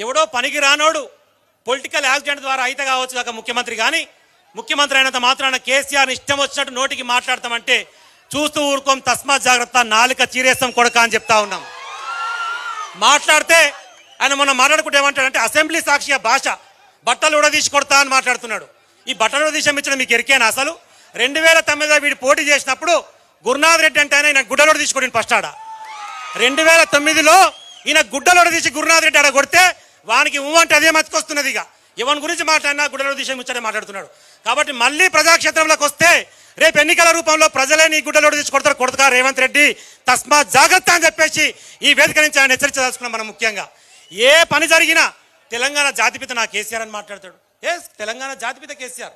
ఎవడో పనికి రానోడు political accident ద్వారా అయితే కావచ్చు కాక ముఖ్యమంత్రి కానీ ముఖ్యమంత్రి అయినంత మాత్రాన కేసీఆర్ ఇష్టం వచ్చినట్టు నోటికి మాట్లాడతామంటే చూస్తూ ఊరుకోం, తస్మాత్ జాగ్రత్త, నాలుక చీరేస్తాం కొడక అని చెప్తా ఉన్నాం. మాట్లాడితే ఆయన మొన్న మాట్లాడుకుంటే ఏమంటాడంటే అసెంబ్లీ సాక్షిగా భాష బట్టలు ఉడదీసి కొడతా అని మాట్లాడుతున్నాడు. ఈ బట్టలు ఉడదీసి ఇచ్చడం మీకు ఎరికేనా? అసలు 2009 వీడు పోటీ చేసినప్పుడు గురునాథ్ రెడ్డి అంటే ఆయన గుడ్డలోడ తీసుకోండి ఫస్ట్ ఆడ 2009లో ఈయన గుడ్డలోడ తీసి గురునాథ్ రెడ్డి ఆడ కొడితే వానికి అంటే అదే మతికొస్తున్నది. ఇక ఎవరి గురించి మాట్లాడినా గుడ్డలోడ తీసి ముచ్చటే మాట్లాడుతున్నాడు. కాబట్టి మళ్ళీ ప్రజాక్షేత్రంలోకి వస్తే రేపు ఎన్నికల రూపంలో ప్రజలే నీ గుడ్డలోడ తీసి కొడతారు రేవంత్ రెడ్డి, తస్మాత్ జాగ్రత్త అని చెప్పేసి ఈ వేదిక నుంచి ఆయన హెచ్చరించదలుచుకున్నాం. మనం ముఖ్యంగా ఏ పని జరిగినా తెలంగాణ జాతిపిత నా కేసీఆర్ అని మాట్లాడతాడు. తెలంగాణ జాతిపిత కేసీఆర్.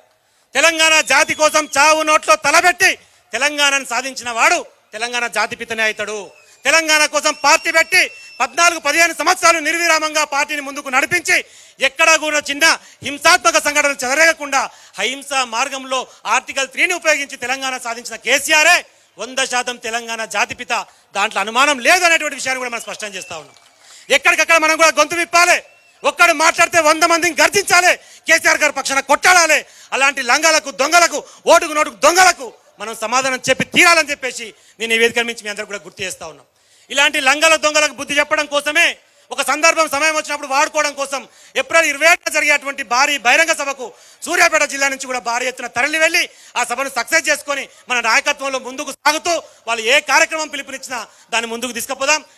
తెలంగాణ జాతి కోసం చావు నోట్లో తలబెట్టి తెలంగాణను సాధించిన వాడు తెలంగాణ జాతిపితనే అవుతాడు. తెలంగాణ కోసం పార్టీ పెట్టి 14-15 సంవత్సరాలు నిర్విరామంగా పార్టీని ముందుకు నడిపించి ఎక్కడా కూడా చిన్న హింసాత్మక సంఘటనలు చెదరగకుండా అహింస మార్గంలో ఆర్టికల్ 3ని ఉపయోగించి తెలంగాణ సాధించిన కేసీఆరే 100% తెలంగాణ జాతిపిత. దాంట్లో అనుమానం లేదనేటువంటి విషయాన్ని కూడా మనం స్పష్టం చేస్తా ఉన్నాం. ఎక్కడికక్కడ మనం కూడా గొంతు విప్పాలి. ఒక్కడు మాట్లాడితే 100 మందిని గర్జించాలి, కేసీఆర్ గారి పక్షాన కొట్టాడాలి. అలాంటి లంగాలకు దొంగలకు ఓటుకు నోటుకు దొంగలకు మనం సమాధానం చెప్పి తీరాలని చెప్పేసి నేను ఈ వేదిక నుంచి మీ అందరూ కూడా గుర్తు చేస్తా ఉన్నాం. ఇలాంటి లంగల దొంగలకు బుద్ధి చెప్పడం కోసమే ఒక సందర్భం సమయం వచ్చినప్పుడు వాడుకోవడం కోసం ఏప్రిల్ 27న జరిగేటువంటి భారీ బహిరంగ సభకు సూర్యాపేట జిల్లా నుంచి కూడా భారీ ఎత్తున తరలి వెళ్ళి ఆ సభను సక్సెస్ చేసుకొని మన నాయకత్వంలో ముందుకు సాగుతూ వాళ్ళు ఏ కార్యక్రమం పిలుపునిచ్చినా దాన్ని ముందుకు తీసుకుపోదాం.